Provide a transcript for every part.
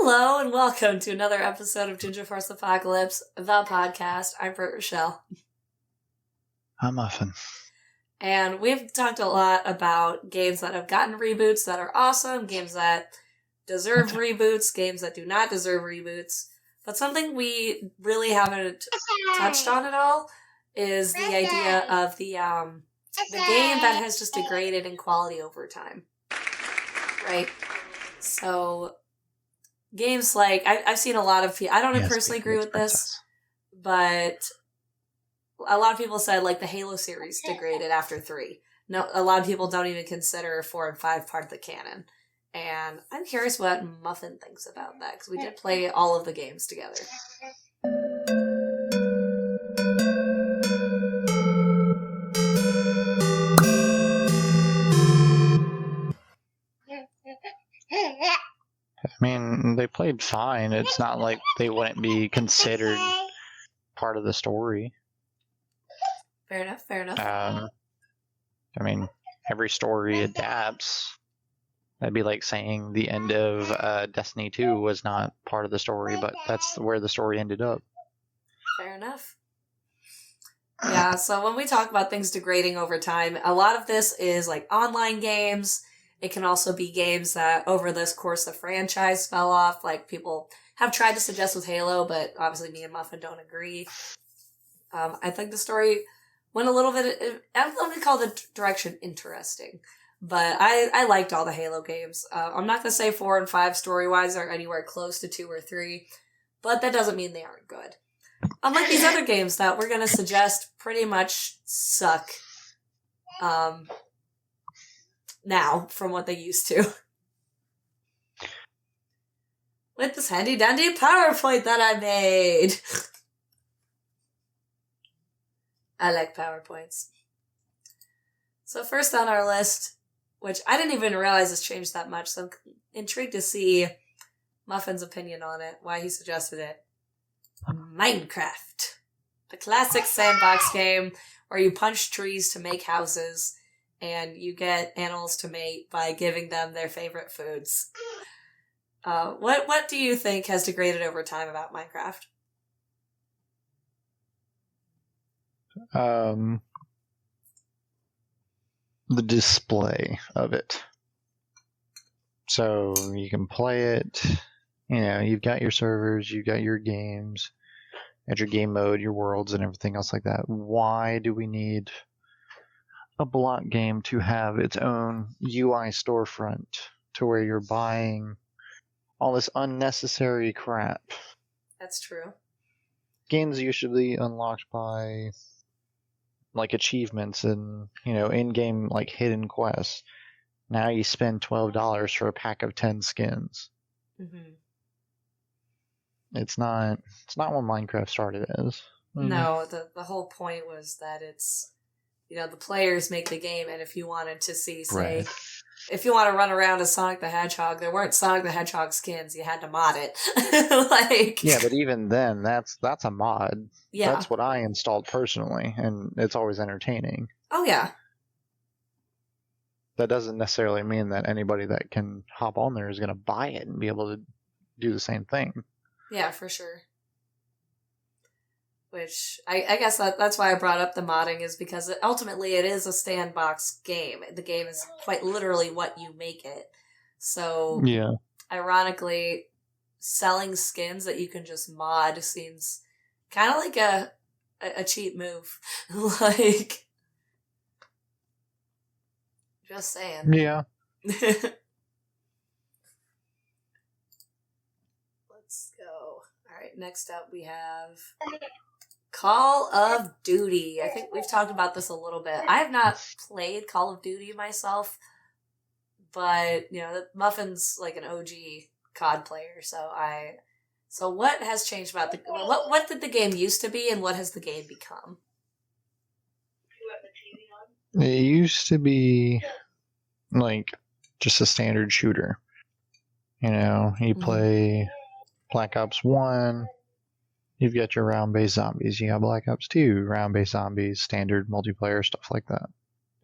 Hello and welcome to another episode of Ginger Force Apocalypse, the podcast. I'm Britt Rochelle. I'm Muffin. And we've talked a lot about games that have gotten reboots that are awesome, games that deserve reboots, games that do not deserve reboots. But something we really haven't touched on at all is the idea of the game that has just degraded in quality over time. Right? So games like, I've seen a lot of people, I don't personally agree with this, but a lot of people said like the Halo series degraded after 3. No, a lot of people don't even consider 4 and 5 part of the canon. And I'm curious what Muffin thinks about that, because we did play all of the games together. I mean, they played fine. It's not like they wouldn't be considered part of the story. Fair enough, fair enough. I mean, every story adapts. That'd be like saying the end of Destiny 2 was not part of the story, but that's where the story ended up. Fair enough. Yeah, so when we talk about things degrading over time, a lot of this is like online games. It can also be games that over this course the franchise fell off. Like people have tried to suggest with Halo, but obviously me and Muffin don't agree. I think the story went a little bit, I would call the direction interesting. But I liked all the Halo games. I'm not going to say 4 and 5 story-wise are anywhere close to 2 or 3, but that doesn't mean they aren't good. Unlike these other games that we're going to suggest pretty much suck now from what they used to. With this handy-dandy PowerPoint that I made. I like PowerPoints. So first on our list, which I didn't even realize has changed that much, so I'm intrigued to see Muffin's opinion on it, why he suggested it. Minecraft. The classic sandbox game where you punch trees to make houses and you get animals to mate by giving them their favorite foods. What do you think has degraded over time about Minecraft? The display of it. So you can play it, you've got your servers, you've got your games, and your game mode, your worlds, and everything else like that. Why do we need a block game to have its own UI storefront to where you're buying all this unnecessary crap? That's true. Games usually unlocked by like achievements and in-game like hidden quests. Now you spend $12 for a pack of 10 skins. Mm-hmm. It's not what Minecraft started as. No, the whole point was that it's the players make the game, and if you wanted to see, say, right. If you want to run around as Sonic the Hedgehog, there weren't Sonic the Hedgehog skins. You had to mod it. Yeah, but even then, that's a mod. Yeah. That's what I installed personally, and it's always entertaining. Oh, yeah. That doesn't necessarily mean that anybody that can hop on there is going to buy it and be able to do the same thing. Yeah, for sure. Which, I guess that's why I brought up the modding, is because ultimately it is a sandbox game. The game is quite literally what you make it. So, yeah. Ironically, selling skins that you can just mod seems kind of like a cheap move. Like, just saying. Yeah. Let's go. Alright, next up we have Call of Duty. I think we've talked about this a little bit. I have not played Call of Duty myself, but Muffin's like an OG COD player, so what has changed about what did the game used to be, and what has the game become? It used to be like just a standard shooter. You play Black Ops 1, you've got your round-based zombies. You got Black Ops 2, round-based zombies, standard multiplayer, stuff like that.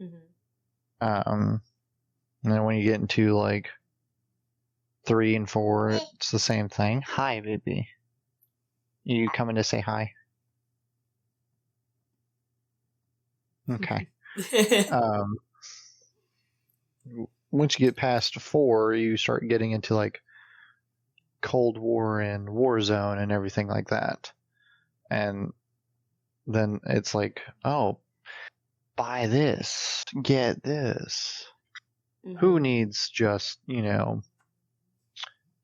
Mm-hmm. And then when you get into like 3 and 4, it's the same thing. Hi, baby. You coming to say hi? Okay. Once you get past 4, you start getting into like Cold War and Warzone and everything like that. And then it's like, oh, buy this, get this. Who needs just,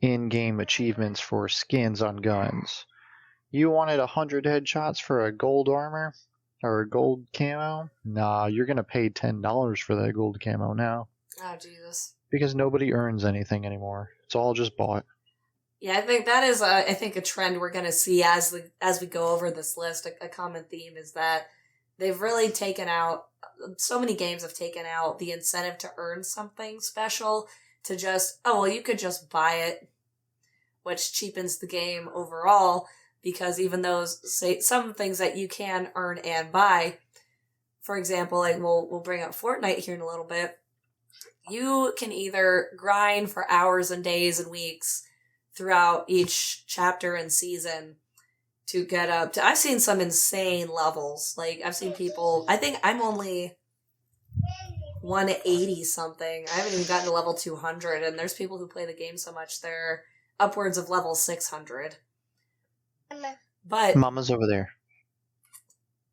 in-game achievements for skins on guns? You wanted 100 headshots for a gold armor or a gold camo? Nah, you're going to pay $10 for that gold camo now. Oh, Jesus. Because nobody earns anything anymore. It's all just bought. Yeah, I think that is, a trend we're going to see as we go over this list. A common theme is that they've really taken out, so many games have taken out the incentive to earn something special to just, you could just buy it, which cheapens the game overall, because even those, say, some things that you can earn and buy, for example, like we'll bring up Fortnite here in a little bit, you can either grind for hours and days and weeks throughout each chapter and season to get up to, I've seen some insane levels. Like, I've seen people, I think I'm only 180 something. I haven't even gotten to level 200, and there's people who play the game so much they're upwards of level 600. But Mama's over there.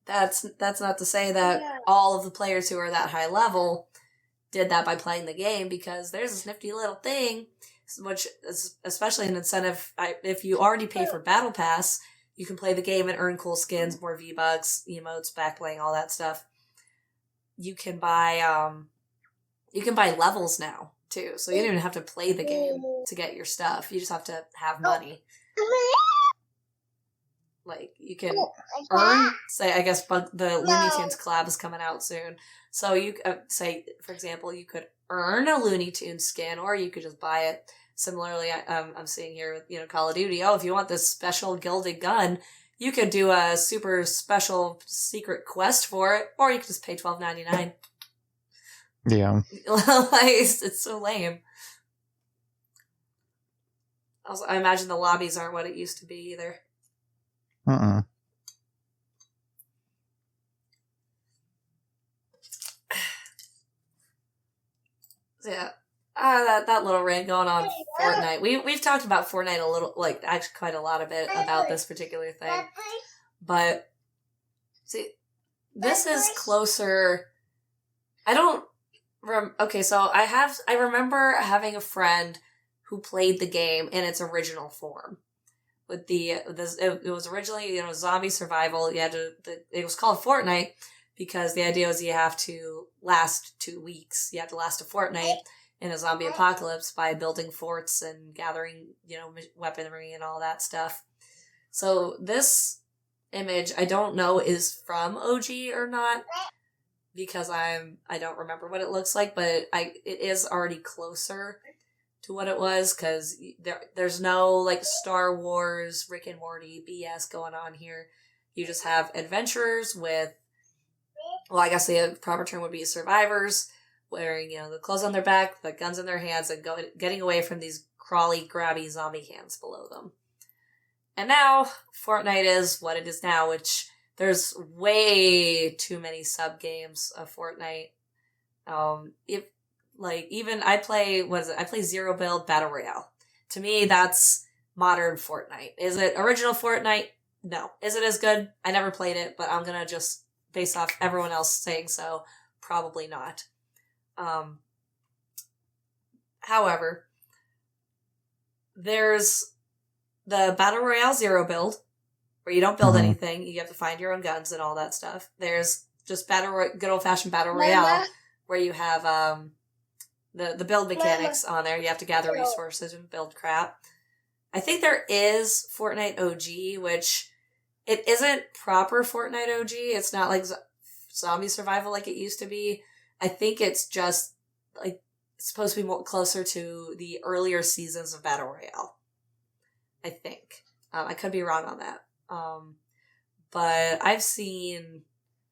That's not to say that all of the players who are that high level did that by playing the game, because there's this nifty little thing, which is especially an incentive. If you already pay for Battle Pass, you can play the game and earn cool skins, more V-Bucks, emotes, backbling, all that stuff. You can buy levels now, too. So you don't even have to play the game to get your stuff. You just have to have money. Like, you can earn, say, I guess the Looney Tunes collab is coming out soon. So you, say, for example, you could earn a Looney Tunes skin, or you could just buy it. Similarly, I'm seeing here with, Call of Duty, if you want this special gilded gun, you could do a super special secret quest for it, or you could just pay $12.99. Yeah. It's so lame. Also, I imagine the lobbies aren't what it used to be either. Yeah. That little rant going on Fortnite. We've talked about Fortnite a little, like, actually quite a lot of it about this particular thing. But, see, this is closer. Okay, so I remember having a friend who played the game in its original form. With it was originally, zombie survival. It was called Fortnite because the idea was you have to last 2 weeks. You have to last a fortnight in a zombie apocalypse by building forts and gathering, weaponry and all that stuff. So this image, I don't know is from OG or not, because I don't remember what it looks like, but it is already closer to what it was, because there's no, like, Star Wars, Rick and Morty BS going on here. You just have adventurers with, well, I guess the proper term would be survivors, wearing, the clothes on their back, the guns in their hands, and getting away from these crawly, grabby zombie hands below them. And now, Fortnite is what it is now, which there's way too many sub-games of Fortnite. I play Zero Build Battle Royale. To me, that's modern Fortnite. Is it original Fortnite? No. Is it as good? I never played it, but I'm gonna just, based off everyone else saying so, probably not. However, there's the Battle Royale Zero Build, where you don't build anything, you have to find your own guns and all that stuff. There's just good old-fashioned Battle Royale, where you have, the build mechanics on there. You have to gather resources and build crap. I think there is Fortnite OG, which it isn't proper Fortnite OG. It's not like zombie survival like it used to be. I think it's just, like, it's supposed to be more closer to the earlier seasons of Battle Royale. I think. I could be wrong on that. But I've seen,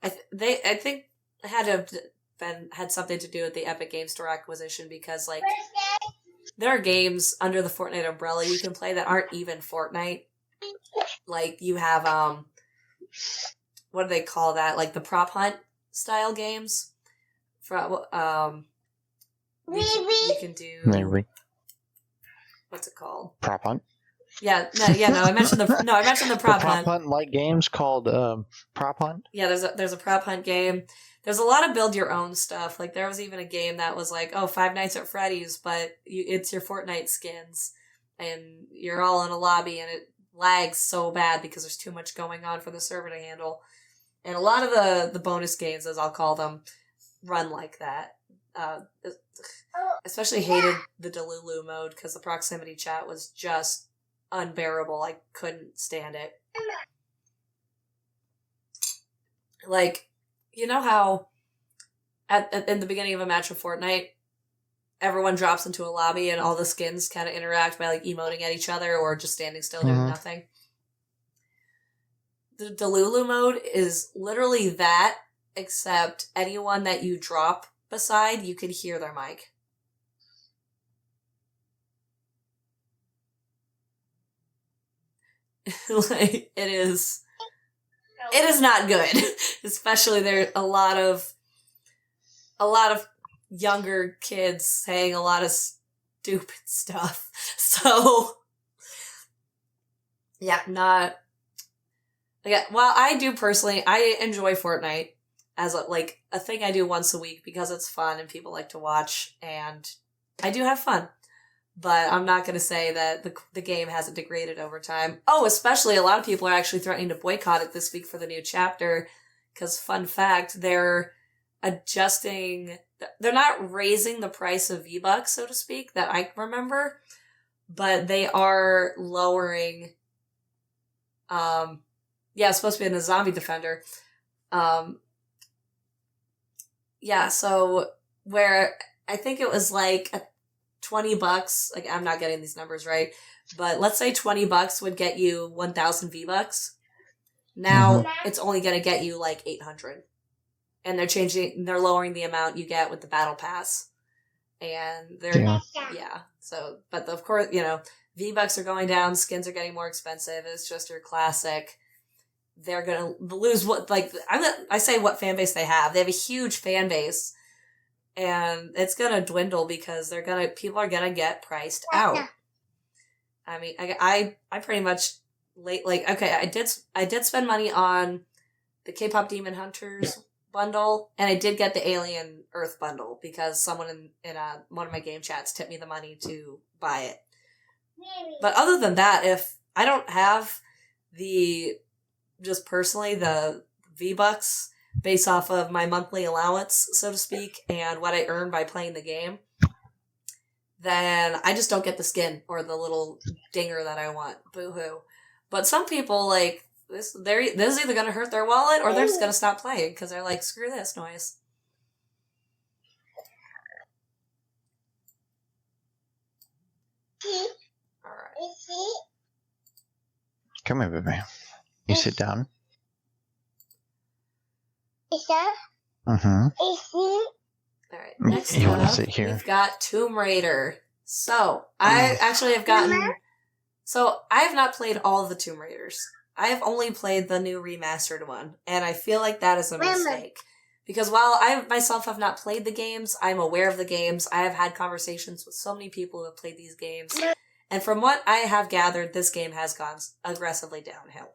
I think it had something to do with the Epic Game Store acquisition, because, like, there are games under the Fortnite umbrella you can play that aren't even Fortnite. Like, you have, what do they call that? Like, the prop hunt style games. You can do... What's it called? Prop hunt? Yeah, no, I mentioned the prop hunt. Prop hunt like games called prop hunt? Yeah, there's a prop hunt game. There's a lot of build your own stuff. Like, there was even a game that was like, Five Nights at Freddy's, but it's your Fortnite skins. And you're all in a lobby and it lags so bad because there's too much going on for the server to handle. And a lot of the bonus games, as I'll call them, run like that. Especially hated the Delulu mode because the proximity chat was just unbearable. I couldn't stand it. Like, you know how in the beginning of a match of Fortnite, everyone drops into a lobby and all the skins kind of interact by like emoting at each other or just standing still doing nothing? The Delulu mode is literally that, except anyone that you drop beside, you can hear their mic. Like, it is not good. Especially there a lot of younger kids saying a lot of stupid stuff. So yeah, not yeah, while I do personally, I enjoy Fortnite as a thing I do once a week because it's fun and people like to watch, and I do have fun. But I'm not going to say that the game hasn't degraded over time. Oh, especially a lot of people are actually threatening to boycott it this week for the new chapter. Because, fun fact, they're adjusting... They're not raising the price of V-Bucks, so to speak, that I remember. But they are lowering... it's supposed to be in the Zombie Defender. So where I think it was like... $20, like, I'm not getting these numbers right, but let's say $20 would get you 1,000 V-Bucks. Now it's only going to get you like 800. And they're lowering the amount you get with the battle pass. And of course, V-Bucks are going down, skins are getting more expensive, it's just your classic. They're going to lose I say what fan base they have. They have a huge fan base. And it's gonna dwindle because people are gonna get priced out. I mean, I pretty much I did spend money on the K-pop Demon Hunters bundle, and I did get the Alien Earth bundle because someone in one of my game chats tipped me the money to buy it. But other than that, if I don't have the V-Bucks based off of my monthly allowance, so to speak, and what I earn by playing the game, then I just don't get the skin or the little dinger that I want. Boo-hoo. But some people, like, this is either going to hurt their wallet or they're just going to stop playing because they're like, screw this noise. Alright. Come here, baby. You sit down. Alright, next up, we've got Tomb Raider. So, I actually have gotten... So, I have not played all of the Tomb Raiders. I have only played the new remastered one, and I feel like that is a mistake. Because while I myself have not played the games, I'm aware of the games. I have had conversations with so many people who have played these games. And from what I have gathered, this game has gone aggressively downhill.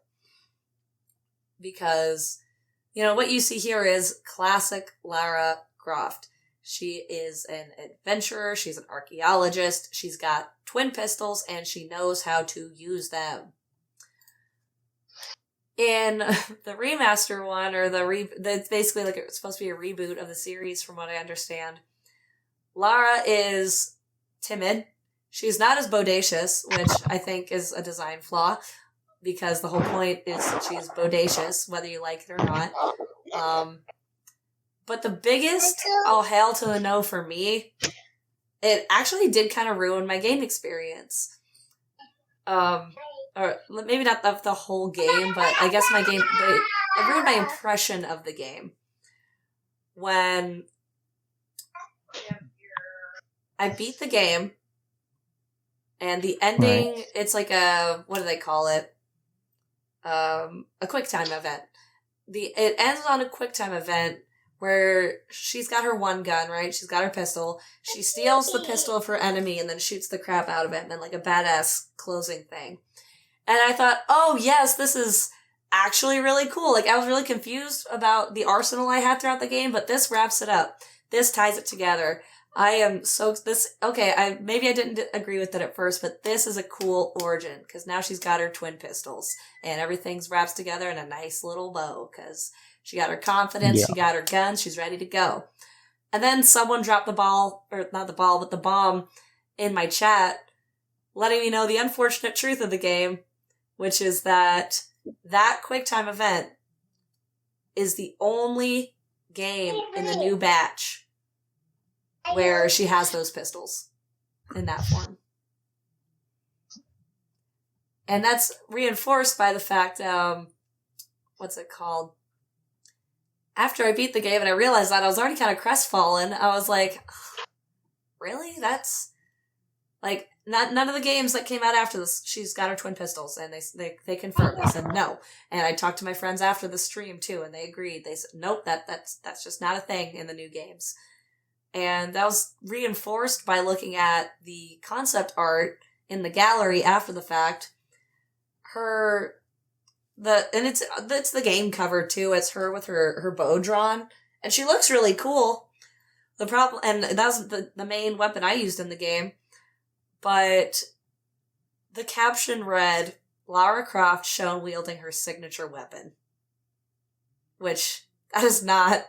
Because... what you see here is classic Lara Croft. She is an adventurer, she's an archaeologist, she's got twin pistols, and she knows how to use them. In the remaster one, or that's basically like it's supposed to be a reboot of the series from what I understand, Lara is timid. She's not as bodacious, which I think is a design flaw. Because the whole point is that she's bodacious, whether you like it or not. But the biggest all hail to the no for me, it actually did kind of ruin my game experience. Or maybe not the whole game, but I guess it ruined my impression of the game. When I beat the game, And the ending, it's like a, what do they call it? A QuickTime event. It ends on a QuickTime event where she's got her one gun, right? She's got her pistol. She steals the pistol of her enemy and then shoots the crap out of it, and then like a badass closing thing. And I thought, oh yes, this is actually really cool. Like, I was really confused about the arsenal I had throughout the game, but this wraps it up. This ties it together. Maybe I didn't agree with it at first, but this is a cool origin, because now she's got her twin pistols, and everything's wraps together in a nice little bow, because she got her confidence, She got her guns, she's ready to go. And then someone dropped the bomb in my chat, letting me know the unfortunate truth of the game, which is that QuickTime event is the only game in the new batch where she has those pistols in that form. And that's reinforced by the fact, what's it called? After I beat the game and I realized that, I was already kind of crestfallen. I was like, really? That's, like, none of the games that came out after this, she's got her twin pistols, and they confirmed. I said no. And I talked to my friends after the stream, too, and they agreed. They said, nope, that's just not a thing in the new games. And that was reinforced by looking at the concept art in the gallery after the fact. It's the game cover too. It's her with her bow drawn, and she looks really cool. The problem, and that was the main weapon I used in the game, but the caption read, Lara Croft shown wielding her signature weapon, which that is not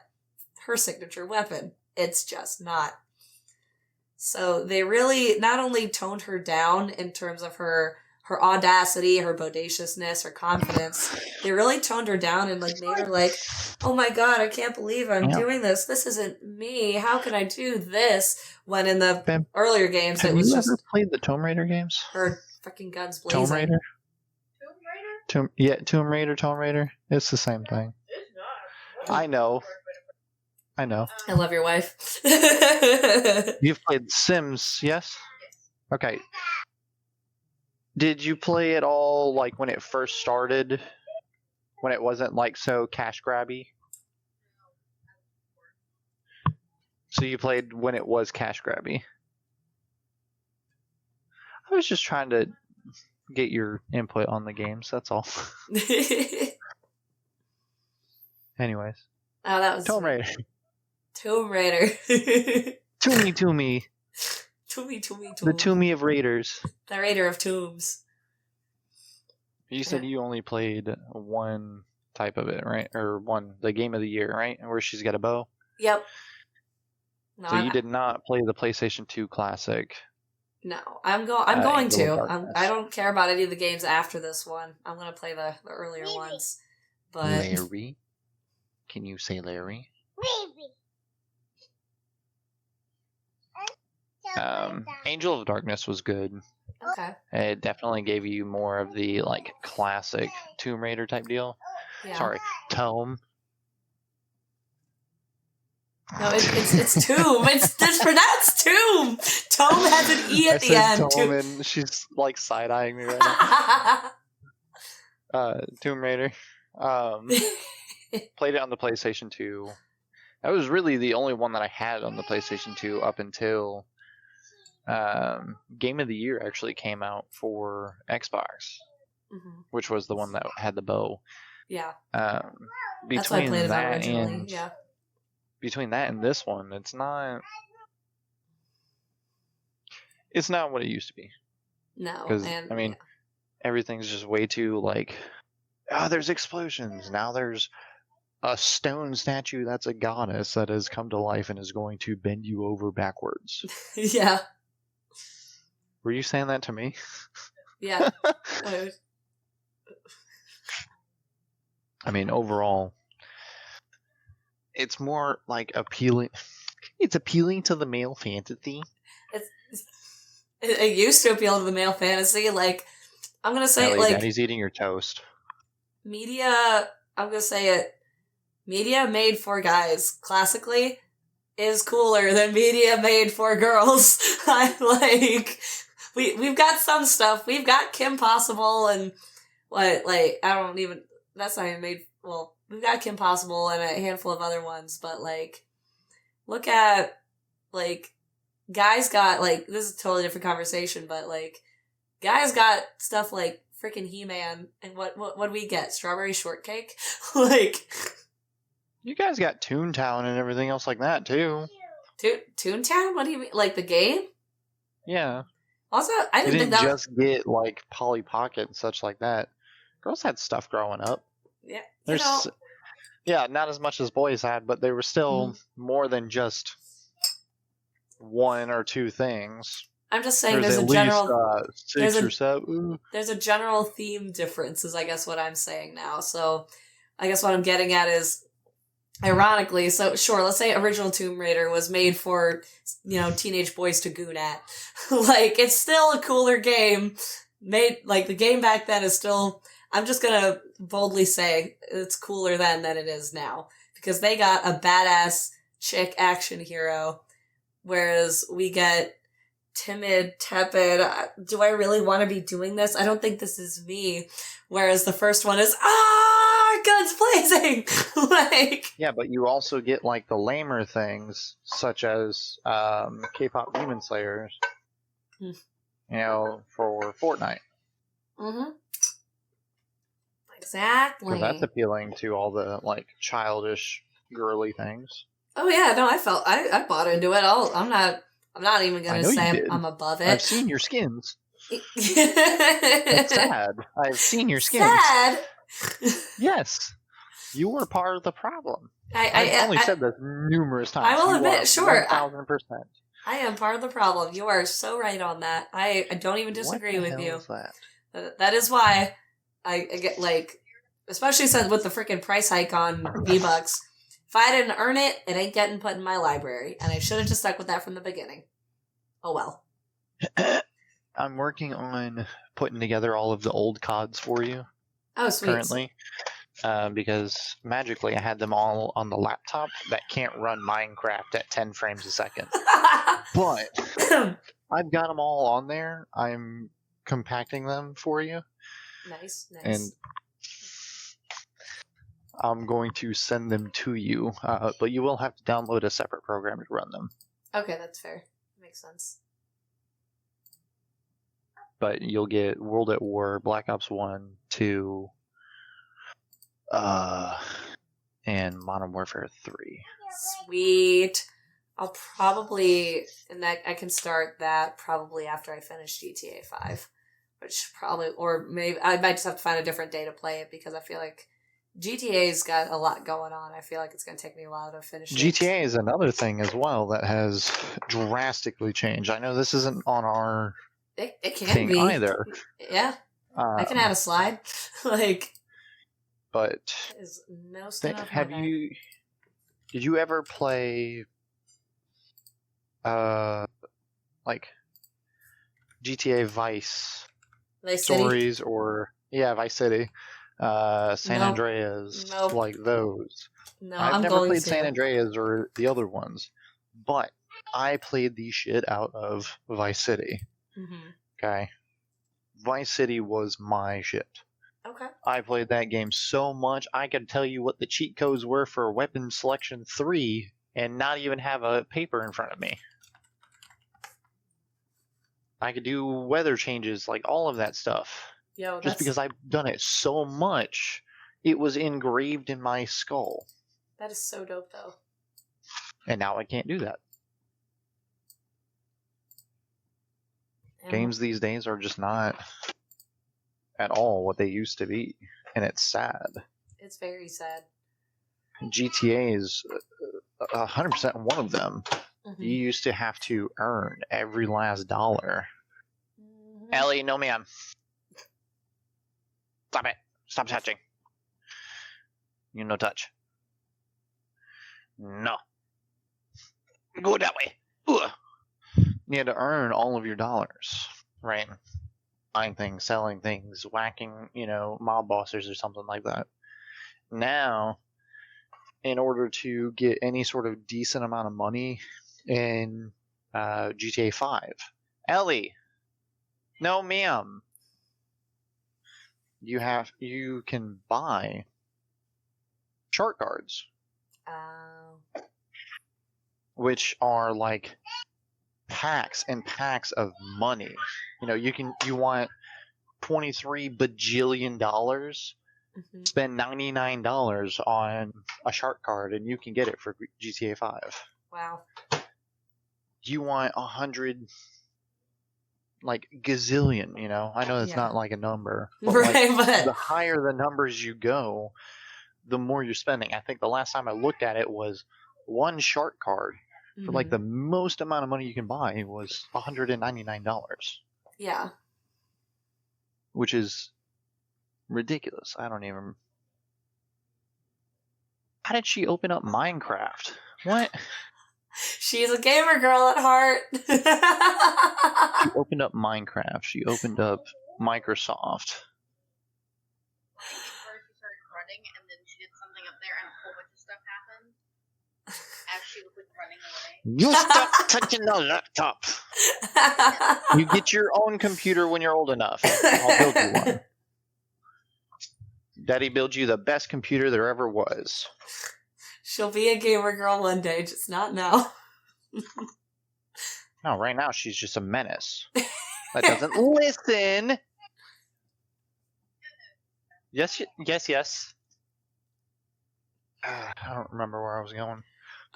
her signature weapon. It's just not. So they really not only toned her down in terms of her audacity, her bodaciousness, her confidence. They really toned her down and like made her like, oh my god, I can't believe I'm doing this. This isn't me. How can I do this? When in the earlier games it was just... Have you ever played the Tomb Raider games? Her fucking guns blazing. Tomb Raider? Tomb Raider. It's the same thing. It's not. I know. I love your wife. You've played Sims, yes? Okay. Did you play it all like when it first started? When it wasn't like so cash grabby? So you played when it was cash grabby. I was just trying to get your input on the games, that's all. Anyways. Oh, that was Tomb Raider. Tomb Raider. Toomey. The Toomey of Raiders. The Raider of Tombs. You said you only played one type of it, right? Or the game of the year, right? Where she's got a bow? Yep. No, so you did not play the PlayStation 2 Classic. No, I'm going to. I don't care about any of the games after this one. I'm going to play the earlier ones. But Larry? Can you say Larry? Angel of Darkness was good. Okay. It definitely gave you more of the like classic Tomb Raider type deal. Yeah. Sorry, Tome. No, it's Tomb. It's pronounced Tomb. Tome has an E at the end. Tome, and she's like side eyeing me right now. Tomb Raider. Played it on the PlayStation 2. That was really the only one that I had on the PlayStation 2 up until Game of the Year actually came out for Xbox, which was the one that had the bow. Yeah. That's why I played it originally. Yeah. Between that and this one, it's not what it used to be. No, because I mean, everything's just way too like, there's explosions. Now there's a stone statue that's a goddess that has come to life and is going to bend you over backwards. Yeah. Were you saying that to me? Yeah. I mean, overall, it's more like appealing. It's appealing to the male fantasy. It used to appeal to the male fantasy. Like, I'm going to say, like... Daddy's eating your toast. Media, I'm going to say it, media made for guys, classically, is cooler than media made for girls. I'm like, we've got some stuff. We've got Kim Possible and what, like, I don't even, that's not even made, well, we've got Kim Possible and a handful of other ones, but, like, look at, like, guys got, like, this is a totally different conversation, but, like, guys got stuff like freaking He-Man, and what do we get? Strawberry Shortcake? Like, You guys got Toontown and everything else like that, too. Toontown? What do you mean? Like the game? Yeah. Also, I You didn't think didn't that. just get, like, Polly Pocket and such like that. Girls had stuff growing up. Yeah, There's, yeah, not as much as boys had, but there was still more than just one or two things. I'm just saying there's there's at a general least, 6 or 7. there's a general theme difference is I guess what I'm saying now. So I guess what I'm getting at is ironically, so sure, let's say original Tomb Raider was made for, teenage boys to goon at. Like, it's still a cooler game. Like, the game back then is still, I'm just gonna boldly say it's cooler then than it is now. Because they got a badass chick action hero, whereas we get timid, tepid, do I really want to be doing this? I don't think this is me. Whereas the first one is, guns blazing! Like, yeah, but you also get, like, the lamer things, such as K-pop Demon Slayers, for Fortnite. Mm-hmm. Exactly. Because that's appealing to all the, like, childish, girly things. Oh yeah, no, I bought into it. I'm not even gonna say I'm above it. I've seen your skins. It's sad. I've seen your skins. Sad? Yes. You were part of the problem. I've only said this numerous times. I will admit, sure. 1,000%. I am part of the problem. You are so right on that. I don't even disagree with you. Is that? That is why I get, like, especially since with the freaking price hike on V-Bucks, if I didn't earn it, it ain't getting put in my library. And I should have just stuck with that from the beginning. Oh well. I'm working on putting together all of the old CODs for you. Oh, sweet. Currently. Because magically I had them all on the laptop that can't run Minecraft at 10 frames a second. But I've got them all on there. I'm compacting them for you. Nice. And I'm going to send them to you, but you will have to download a separate program to run them. Okay, that's fair. Makes sense. But you'll get World at War, Black Ops 1, 2, and Modern Warfare 3. Sweet. I'll probably, I can start that probably after I finish GTA 5. Which probably, or maybe, I might just have to find a different day to play it because I feel like GTA's got a lot going on. I feel like it's going to take me a while to finish it. GTA is another thing as well that has drastically changed. I know this isn't on our it can thing be either. Yeah, I can add a slide. But is no step did you ever play like GTA Vice stories City? or Vice City, San Andreas, like those? No, I've never played San Andreas or the other ones, but I played the shit out of Vice City. Mm-hmm. Okay, Vice City was my shit. Okay. I played that game so much, I could tell you what the cheat codes were for Weapon Selection 3 and not even have a paper in front of me. I could do weather changes, like all of that stuff. Just because I've done it so much, it was engraved in my skull. That is so dope, though. And now I can't do that. Games these days are just not at all what they used to be, and it's sad. It's very sad. GTA is 100% one of them. Mm-hmm. You used to have to earn every last dollar. Mm-hmm. Ellie, no ma'am. Stop it. Stop touching. You no touch. No. Go that way. Ugh. You had to earn all of your dollars, right? Buying things, selling things, whacking, mob bosses or something like that. Now, in order to get any sort of decent amount of money in GTA 5, Ellie, No, ma'am. You can buy shark cards, which are like packs and packs of money. You want $23 bajillion, spend $99 on a shark card, and you can get it for GTA 5. Wow. You want 100, like gazillion, I know it's not like a number, but, right, but the higher the numbers you go, the more you're spending. I think the last time I looked at it was one shark card for like the most amount of money you can buy was $199. Yeah. Which is ridiculous. I don't even. How did she open up Minecraft? What? She's a gamer girl at heart. She opened up Minecraft. She opened up Microsoft. First she started running, and then she did something up there, and a whole bunch of stuff happened as she was like running away. You stop touching the laptop. You get your own computer when you're old enough. I'll build you one. Daddy built you the best computer there ever was. She'll be a gamer girl one day, just not now. No, right now she's just a menace. That doesn't listen. Yes. I don't remember where I was going.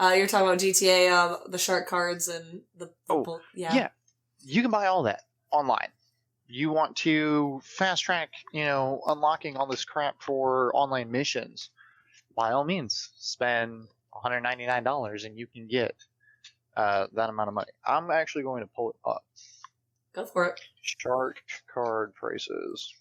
You're talking about GTA, the shark cards and the yeah. You can buy all that online. You want to fast track, unlocking all this crap for online missions. By all means, spend $199 and you can get that amount of money. I'm actually going to pull it up. Go for it. Shark card prices.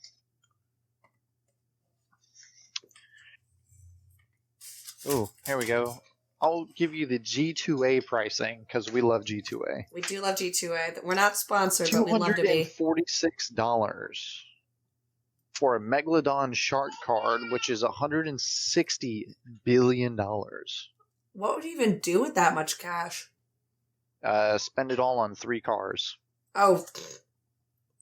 Oh, here we go. I'll give you the G2A pricing because we love G2A. We do love G2A. We're not sponsored, but we love to be. $246 for a Megalodon shark card, which is $160 billion. What would you even do with that much cash? Spend it all on 3 cars. Oh,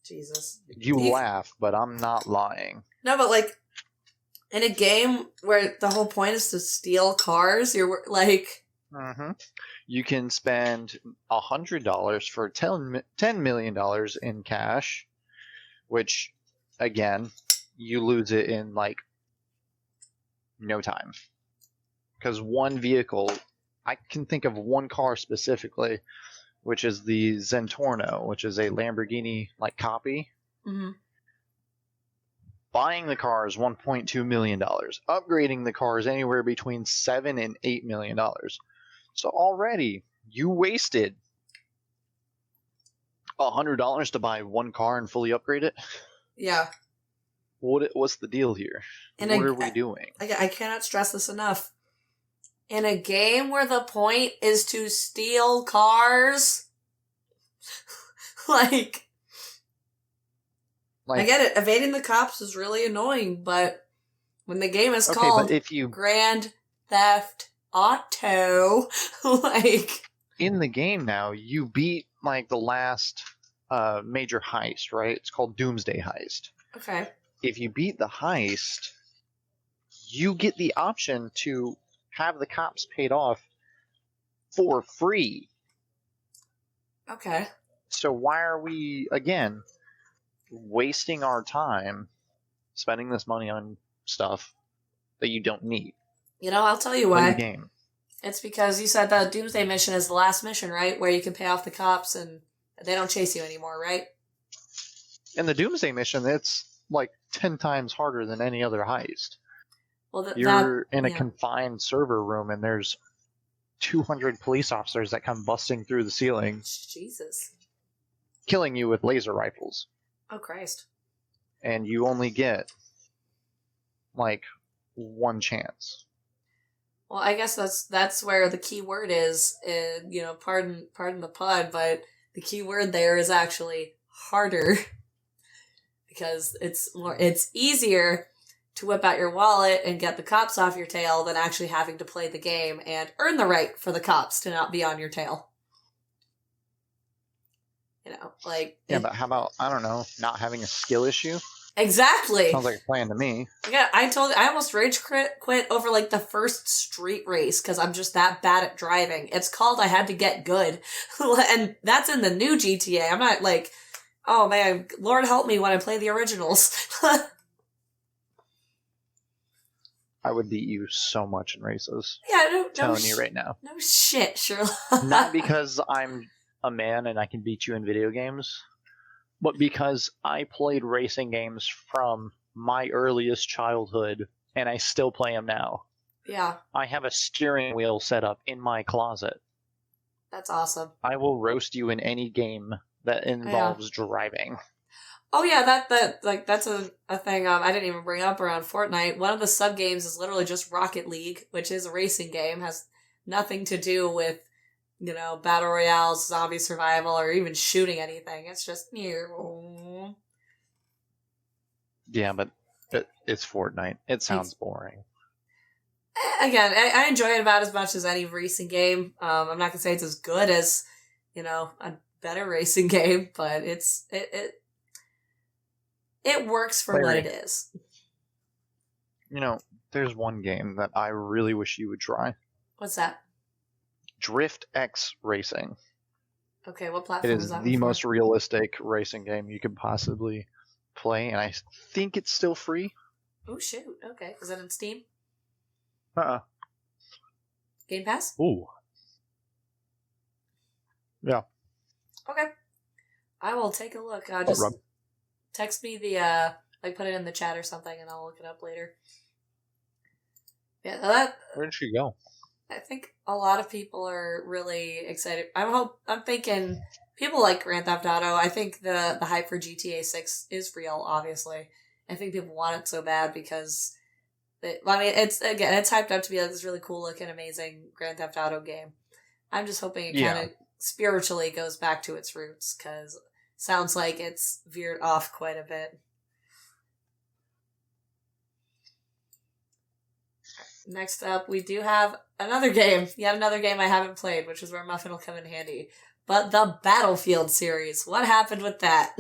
Jesus. You laugh, but I'm not lying. No, but like, in a game where the whole point is to steal cars, you're like... Mm-hmm. You can spend $100 for $10 million in cash, which, again, you lose it in, like, no time. Because one vehicle, I can think of one car specifically, which is the Zentorno, which is a Lamborghini, like, copy. Mm-hmm. Buying the car is $1.2 million. Upgrading the car is anywhere between $7 and $8 million. So already, you wasted $100 to buy one car and fully upgrade it? Yeah. What's the deal here? What are we doing? I cannot stress this enough. In a game where the point is to steal cars, like, I get it. Evading the cops is really annoying, but when the game is called Grand Theft Auto, like... In the game now, you beat, like, the last major heist, right? It's called Doomsday Heist. Okay. If you beat the heist, you get the option to have the cops paid off for free. Okay. So why are we, again, wasting our time spending this money on stuff that you don't need? I'll tell you why. In the game. It's because you said the Doomsday mission is the last mission, right? Where you can pay off the cops and they don't chase you anymore, right? In the Doomsday mission, it's like 10 times harder than any other heist. Well, you're in a confined server room and there's 200 police officers that come busting through the ceiling. Jesus. Killing you with laser rifles. Oh, Christ. And you only get, like, one chance. Well, I guess that's where the key word is, pardon the pun, but the key word there is actually harder. Because it's easier to whip out your wallet and get the cops off your tail than actually having to play the game and earn the right for the cops to not be on your tail. Like Yeah, but how about, I don't know, not having a skill issue? exactly. Sounds like a plan to me. Yeah, I almost rage quit over like the first street race because I'm just that bad at driving. It's called I had to get good, and that's in the new GTA. I'm not like, oh man, Lord help me when I play the originals. I would beat you so much in races. Yeah, no Telling you right now. No shit, Sherlock. Not because I'm a man and I can beat you in video games, but because I played racing games from my earliest childhood and I still play them now. Yeah. I have a steering wheel set up in my closet. That's awesome. I will roast you in any game that involves driving. Oh yeah, that's a thing I didn't even bring up around Fortnite. One of the sub games is literally just Rocket League, which is a racing game, has nothing to do with, battle royales, zombie survival, or even shooting anything. It's just Yeah, but it's Fortnite. It sounds boring. Again, I enjoy it about as much as any racing game. I'm not gonna say it's as good as, a better racing game, but it works for what it is. There's one game that I really wish you would try. What's that? Drift X Racing. Okay, what platform It is is that? the most realistic racing game you could possibly play, and I think it's still free. Oh shoot! Okay, is that in Steam? Game Pass? Ooh. Yeah. Okay. I will take a look. Just text me the put it in the chat or something, and I'll look it up later. Yeah, where did she go? I think a lot of people are really excited. I'm thinking people like Grand Theft Auto. I think the hype for GTA 6 is real. Obviously, I think people want it so bad because it's hyped up to be like this really cool looking, amazing Grand Theft Auto game. I'm just hoping it kind of spiritually goes back to its roots because sounds like it's veered off quite a bit. Next up, we do have another game. Yet another game I haven't played, which is where Muffin will come in handy. But the Battlefield series. What happened with that?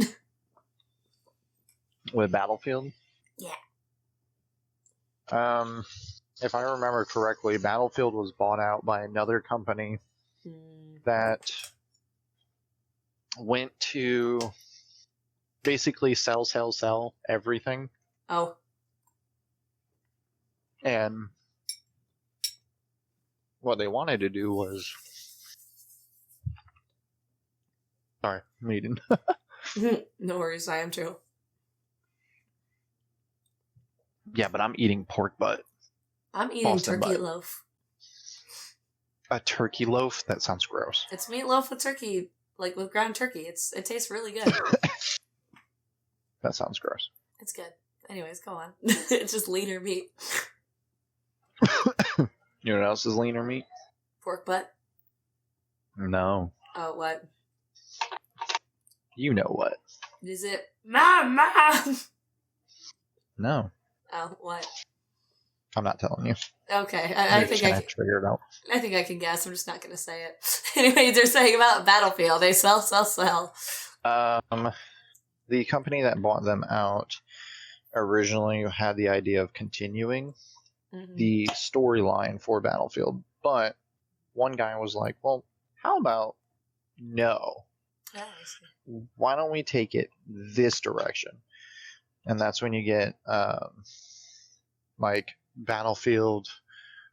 With Battlefield? Yeah. If I remember correctly, Battlefield was bought out by another company that went to basically sell everything. Oh. And what they wanted to do was... Sorry, I'm eating. No worries, I am too. Yeah, but I'm eating pork butt. I'm eating Boston turkey butt. loaf. A turkey loaf? That sounds gross. It's meatloaf with turkey, like with ground turkey. It tastes really good. That sounds gross. It's good. Anyways, go on. It's just leaner meat. You know what else is leaner meat? Pork butt? No. Oh, what? You know what? Is it? Mom! No. Oh, what? I'm not telling you. Okay, I think I can figure it out. I think I can guess. I'm just not going to say it. Anyways, they're saying about Battlefield. They sell. The company that bought them out originally had the idea of continuing the storyline for Battlefield, but one guy was like, well, how about no? Oh, I see. Why don't we take it this direction? And that's when you get like Battlefield,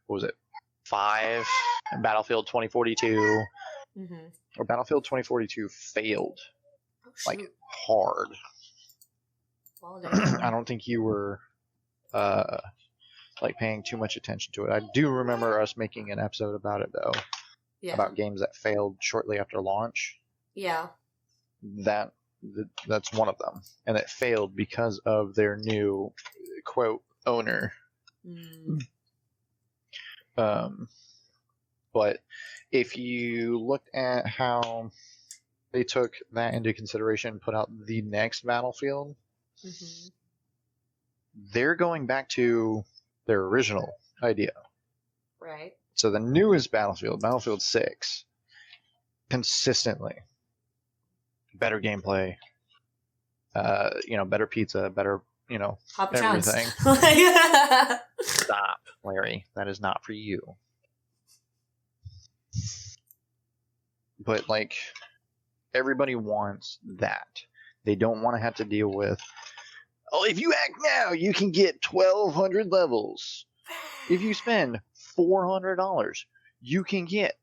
what was it, 5, and Battlefield 2042, or Battlefield 2042 failed, like, hard. Well, I don't think you were, like, paying too much attention to it. I do remember us making an episode about it, though, about games that failed shortly after launch. Yeah. That's one of them, and it failed because of their new, quote, owner. But if you looked at how they took that into consideration and put out the next Battlefield, they're going back to their original idea. Right. So the newest Battlefield, Battlefield 6, consistently better gameplay, better pizza, better, Papa John's. everything. Stop, Larry. That is not for you. But, like, everybody wants that. They don't want to have to deal with, oh, if you act now, you can get 1,200 levels. If you spend $400, you can get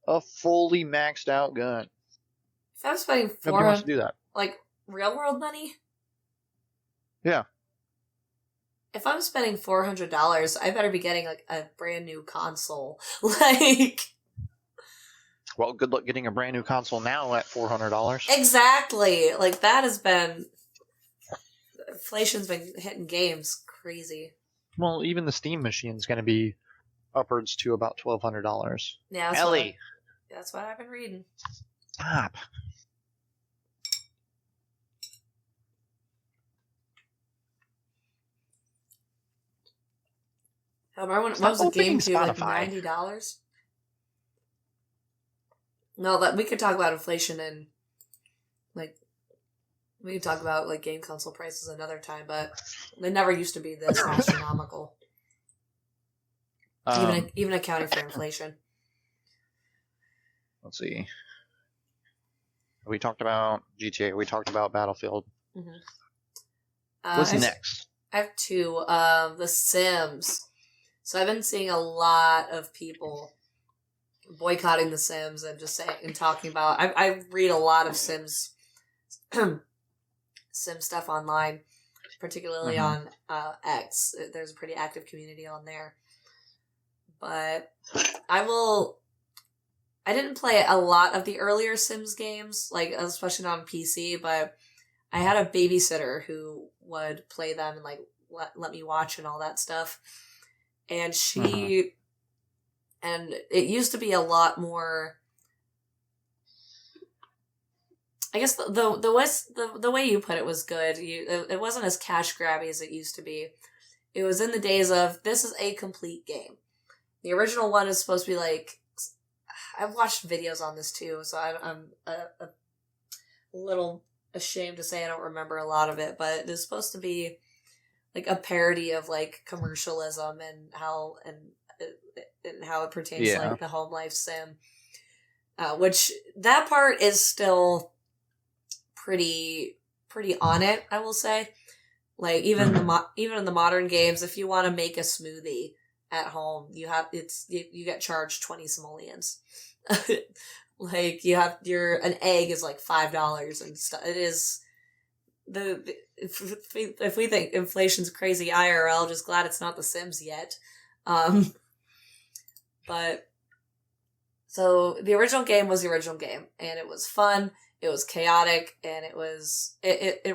a fully maxed out gun. If I'm spending Nobody wants to do that. like real world money. Yeah. If I'm spending $400, I better be getting like a brand new console. Like, well, good luck getting a brand new console now at $400. Exactly. Like, that has been, inflation's been hitting games crazy. Well, even the Steam machine's going to be upwards to about $1,200. Yeah, Ellie, that's what I've been reading. stop. Remember when Stop was the game to like Spotify. $90? No, that we could talk about inflation and like we could talk about like game console prices another time, but they never used to be this astronomical. Even accounting for inflation. Let's see. We talked about GTA. We talked about Battlefield. Mm-hmm. What's next? I have two. The Sims. So I've been seeing a lot of people boycotting The Sims and just saying and talking about. I read a lot of Sims, Sim stuff online, particularly on X. There's a pretty active community on there. But I didn't play a lot of the earlier Sims games, like especially not on PC. But I had a babysitter who would play them and like let me watch and all that stuff. And and it used to be a lot more. I guess the way you put it was good. It wasn't as cash grabby as it used to be. It was in the days of this is a complete game. The original one is supposed to be like. I've watched videos on this too, so I'm a little ashamed to say I don't remember a lot of it, but it's supposed to be like a parody of like commercialism and how it pertains to like the home life sim, which that part is still pretty on it, I will say. Like even even in the modern games, if you want to make a smoothie at home, you get charged 20 simoleons. Like an egg is like $5 and stuff. It is if we think inflation's crazy IRL, just glad it's not The Sims yet. But so the original game was the original game, and it was fun. It was chaotic, and it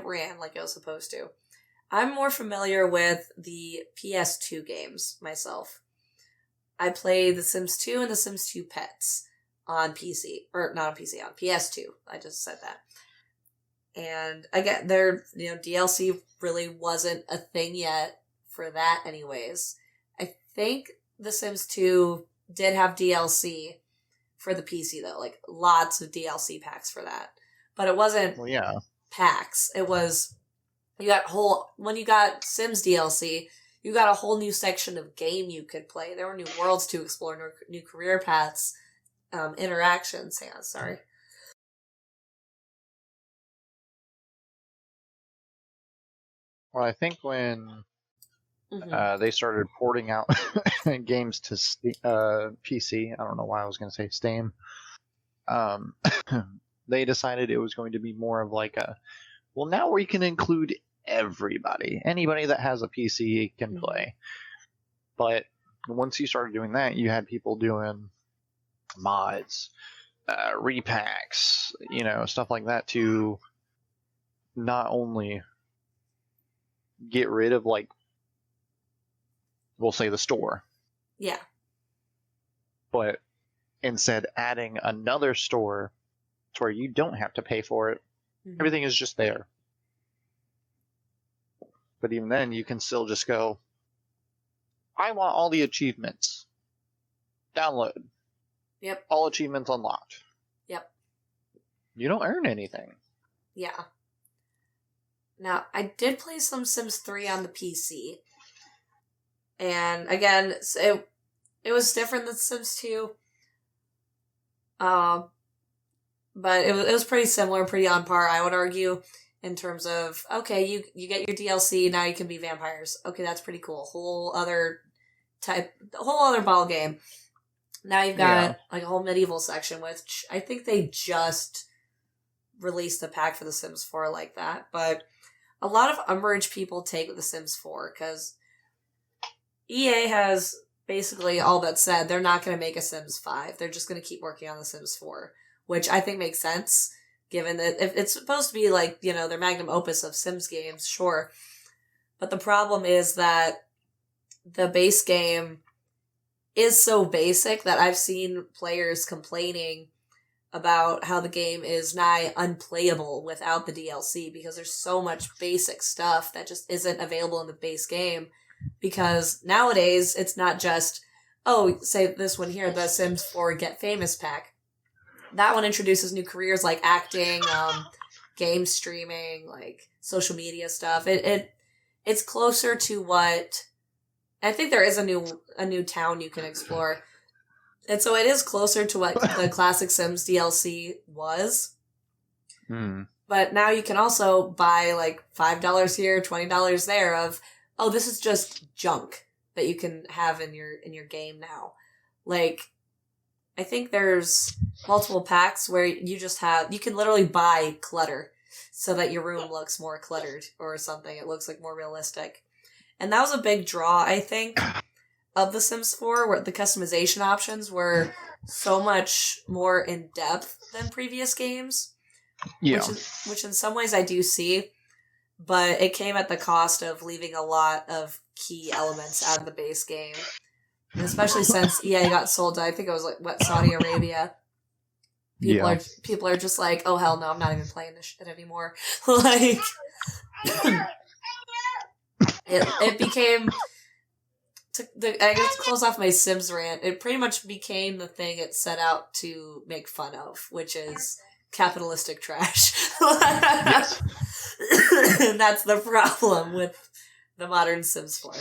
ran like it was supposed to. I'm more familiar with the PS2 games myself. I played The Sims 2 and The Sims 2 Pets on PC. Or not on PC, on PS2. I just said that. And again, DLC really wasn't a thing yet for that anyways. I think The Sims 2 did have DLC for the PC though. Like lots of DLC packs for that. But it wasn't packs. It was... when you got Sims DLC, you got a whole new section of game you could play. There were new worlds to explore, new career paths, interactions. Hang on, sorry. Well, I think when they started porting out games to PC, I don't know why I was going to say Steam, they decided it was going to be more of like well, now we can include everybody. Anybody that has a PC can play. But once you started doing that, you had people doing mods, repacks, stuff like that to not only get rid of, like, we'll say the store. Yeah. But instead adding another store to where you don't have to pay for it. Everything is just there. But even then, you can still just go, I want all the achievements. Download. Yep. All achievements unlocked. Yep. You don't earn anything. Yeah. Now, I did play some Sims 3 on the PC. And again, it was different than Sims 2. But it was pretty similar, pretty on par, I would argue, in terms of, okay, you get your DLC, now you can be vampires. Okay, that's pretty cool. Whole other ball game. Now you've got like a whole medieval section, which I think they just released a pack for The Sims 4 like that. But a lot of umbrage people take The Sims 4 because EA has basically all but said they're not going to make a Sims 5. They're just going to keep working on The Sims 4, which I think makes sense, given that if it's supposed to be like, their magnum opus of Sims games, sure. But the problem is that the base game is so basic that I've seen players complaining about how the game is nigh unplayable without the DLC because there's so much basic stuff that just isn't available in the base game. Because nowadays, it's not just, say this one here, the Sims 4 Get Famous pack. That one introduces new careers like acting, game streaming, like social media stuff. It's closer to what... I think there is a new town you can explore. And so it is closer to what the classic Sims DLC was. But now you can also buy like $5 here, $20 there of, this is just junk that you can have in your game now. Like, I think there's multiple packs where you can literally buy clutter so that your room looks more cluttered or something. It looks like more realistic. And that was a big draw, I think, of The Sims 4, where the customization options were so much more in-depth than previous games. Yeah. Which in some ways I do see, but it came at the cost of leaving a lot of key elements out of the base game. And especially since EA got sold to, I think it was Saudi Arabia. People are just like, oh hell no, I'm not even playing this shit anymore. Like... It became, I guess to close off my Sims rant, it pretty much became the thing it set out to make fun of, which is capitalistic trash. Yes. And that's the problem with the modern Sims 4.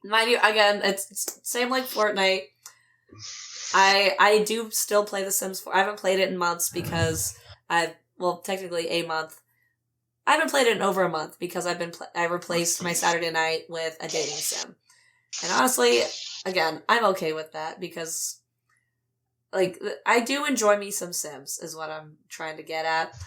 Mind you, again, it's same like Fortnite. I do still play The Sims 4. I haven't played it in months because technically a month. I haven't played it in over a month because I replaced my Saturday night with a dating sim. And honestly, again, I'm okay with that because, like, I do enjoy me some Sims is what I'm trying to get at.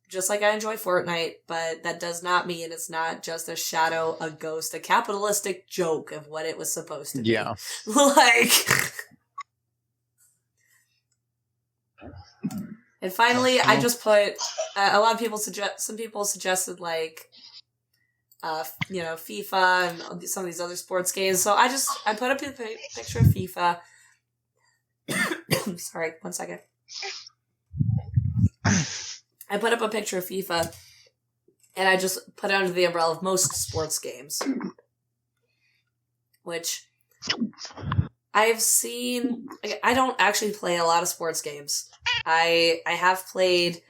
Just like I enjoy Fortnite, but that does not mean it's not just a shadow, a ghost, a capitalistic joke of what it was supposed to be. Yeah. Like... And finally, I just put, a lot of people suggested like, FIFA and some of these other sports games. So I put up a picture of FIFA. Sorry, 1 second. I put up a picture of FIFA and I just put it under the umbrella of most sports games. Which I've seen, I don't actually play a lot of sports games. I have played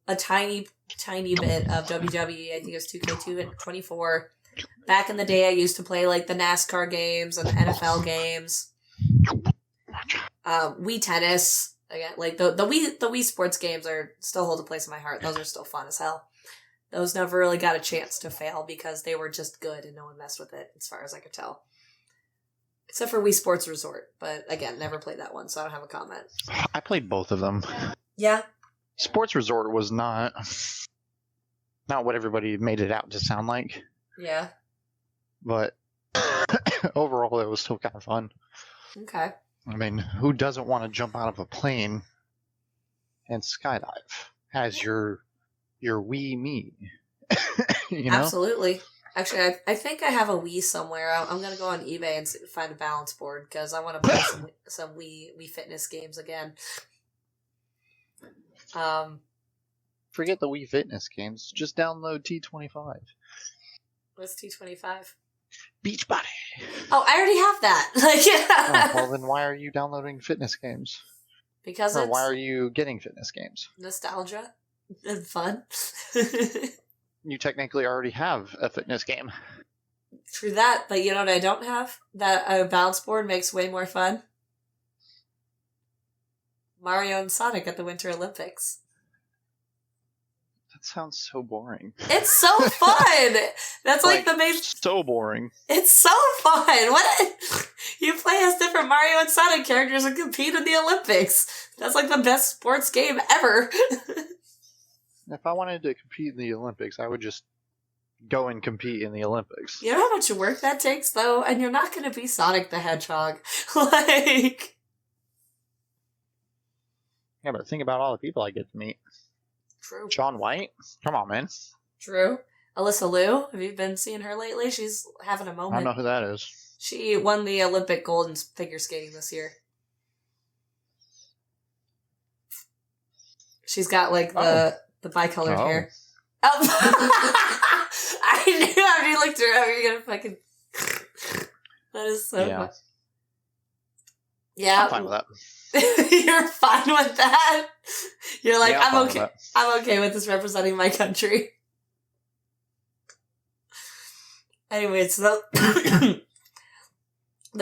a tiny bit of WWE. I think it was 2K24. Back in the day, I used to play like the NASCAR games and the NFL games. Wii Tennis. Again, like the Wii sports games still hold a place in my heart. Those are still fun as hell. Those never really got a chance to fail because they were just good and no one messed with it, as far as I could tell. Except for Wii Sports Resort, but again, never played that one, so I don't have a comment. I played both of them. Yeah. Sports Resort was not what everybody made it out to sound like. Yeah. But overall, it was still kind of fun. Okay. I mean, who doesn't want to jump out of a plane and skydive as your Wii me? You know? Absolutely. Actually, I think I have a Wii somewhere. I'm going to go on eBay and find a balance board because I want to play some Wii Fitness games again. Forget the Wii Fitness games. Just download T25. What's T25? Beachbody. Oh, I already have that. Like, yeah. Oh, well, then why are you downloading fitness games? Because Or it's why are you getting fitness games? nostalgia and fun. You technically already have a fitness game. True that, but you know what I don't have? That a bounce board makes way more fun? Mario and Sonic at the Winter Olympics. That sounds so boring. It's so fun! That's like the main... So boring. It's so fun! What? You play as different Mario and Sonic characters and compete in the Olympics. That's like the best sports game ever. If I wanted to compete in the Olympics, I would just go and compete in the Olympics. You know how much work that takes, though? And you're not going to be Sonic the Hedgehog. Like... Yeah, but think about all the people I get to meet. True. Shaun White? Come on, man. True. Alyssa Liu, have you been seeing her lately? She's having a I moment. don't know who that is. She won the Olympic gold in figure skating this year. She's got like the bicolored hair. Oh. I knew after you looked her up, you're gonna fucking. That is so fun. Yeah. I'm fine with that. You're fine with that? You're like, Yeah, I'm okay. I'm okay with this representing my country. Anyway, so the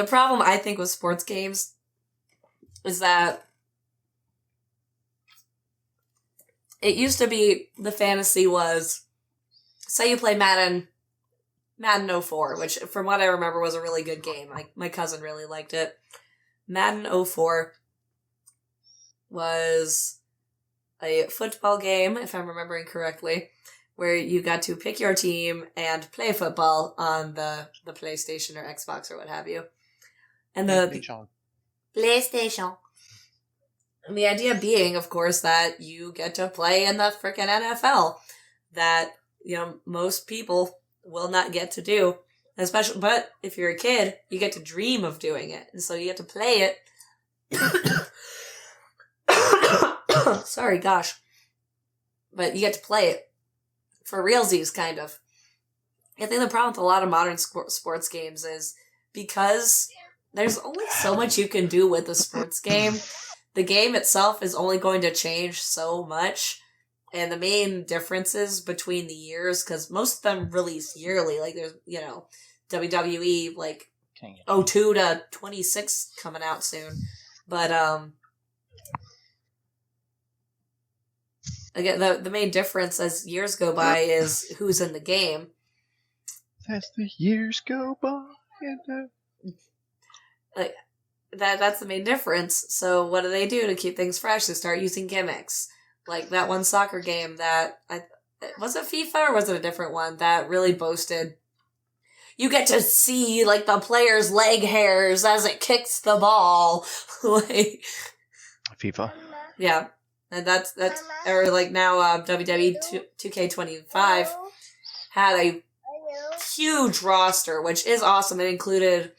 problem I think with sports games is that it used to be the fantasy was, say you play Madden 04, which from what I remember was a really good game. My cousin really liked it. Madden 04 was a football game, if I'm remembering correctly, where you got to pick your team and play football on the PlayStation or Xbox or what have you. And the PlayStation. And the idea being, of course, that you get to play in the frickin' NFL that, you know, most people will not get to do. Especially, but if you're a kid, you get to dream of doing it. And so you get to play it. Sorry, gosh. But you get to play it for realsies, kind of. I think the problem with a lot of modern sports games is because there's only so much you can do with a sports game. The game itself is only going to change so much. And the main differences between the years, because most of them release yearly. Like there's, you know, WWE, like 02 to 26 coming out soon. But, again, the main difference as years go by is who's in the game. As the years go by. Like, that's the main difference. So what do they do to keep things fresh? They start using gimmicks. Like that one soccer game that, was it FIFA or was it a different one that really boasted, you get to see like the player's leg hairs as it kicks the ball. Like, FIFA. Yeah. And that's, or like now, WWE 2K25 had a huge roster, which is awesome. It included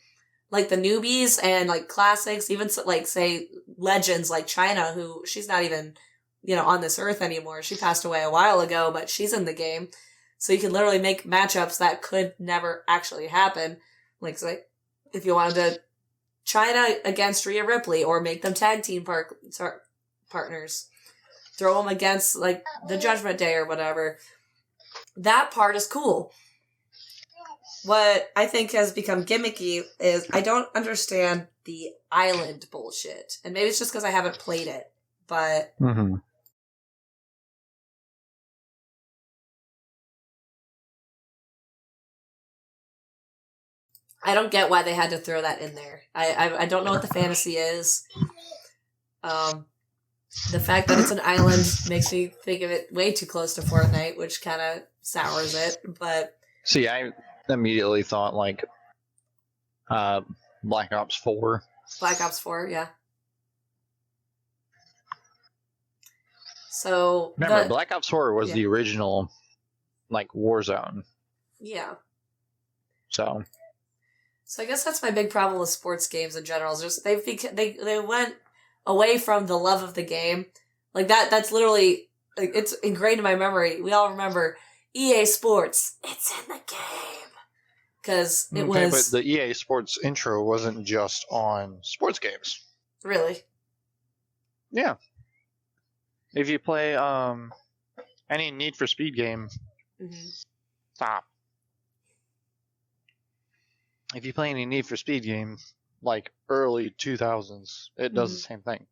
like the newbies and like classics, even like say legends like China, who she's not even, you know, on this earth anymore. She passed away a while ago, but she's in the game. So you can literally make matchups that could never actually happen. Like, say, if you wanted to China against Rhea Ripley or make them tag team partners, throw them against like the Judgment Day or whatever. That part is cool. What I think has become gimmicky is I don't understand the island bullshit. And maybe it's just because I haven't played it, but I don't get why they had to throw that in there. I don't know what the fantasy is. The fact that it's an island makes me think of it way too close to Fortnite, which kind of sours it, but... See, I immediately thought, like, Black Ops 4. Black Ops 4, yeah. So... Remember, Black Ops 4 was the original, like, Warzone. Yeah. So I guess that's my big problem with sports games in general. Is just they went away from the love of the game. Like that's literally, like, it's ingrained in my memory. We all remember EA Sports. It's in the game. Because it was... But the EA Sports intro wasn't just on sports games. Really? Yeah. If you play any Need for Speed game, stop. If you play any Need for Speed game, like early 2000s, it does the same thing.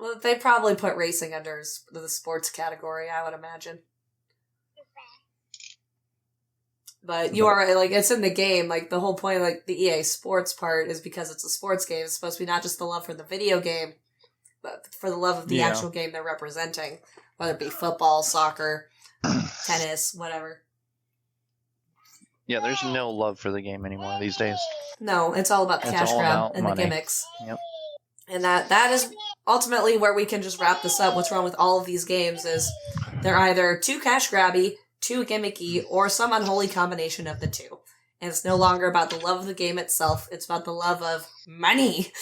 Well, they probably put racing under the sports category, I would imagine. But you are right, like, it's in the game. Like, the whole point of, like, the EA Sports part is because it's a sports game. It's supposed to be not just the love for the video game, but for the love of the actual game they're representing. Whether it be football, soccer, tennis, whatever. Yeah, there's no love for the game anymore these days. No, it's all about the cash grab and money. The gimmicks. Yep. And that is ultimately where we can just wrap this up. What's wrong with all of these games is they're either too cash grabby, too gimmicky, or some unholy combination of the two. And it's no longer about the love of the game itself, it's about the love of money.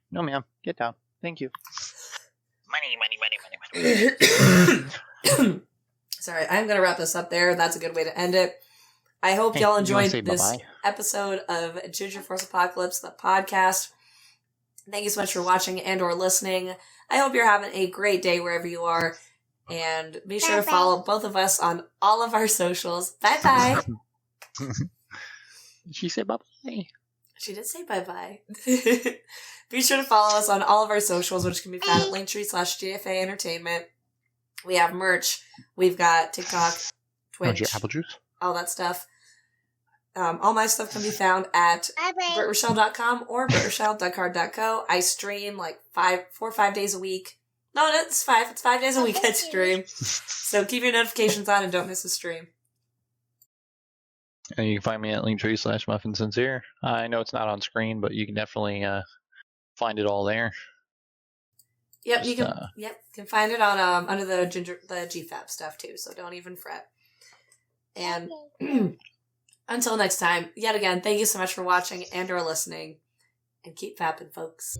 No, ma'am. Get down. Thank you. Money. Sorry, I'm going to wrap this up there. That's a good way to end it. I hope y'all enjoyed this episode of Ginger Force Apocalypse, the podcast. Thank you so much for watching and or listening. I hope you're having a great day wherever you are. And be sure to follow both of us on all of our socials. Bye-bye. She said bye-bye. She did say bye-bye. Be sure to follow us on all of our socials, which can be found at Linktree/GFA Entertainment. We have merch. We've got TikTok, Twitch, your apple juice, all that stuff. All my stuff can be found at BrittRochelle.com or BrittRochelle.card.co. I stream like 4 or 5 days a week. No, it's 5. It's 5 days a week I stream. So keep your notifications on and don't miss a stream. And you can find me at Linktree/MuffinSincere. I know it's not on screen, but you can definitely find it all there. Yep, you can find it on under the GFAP stuff too, so don't even fret. And until next time, yet again, thank you so much for watching and or listening. And keep fapping, folks.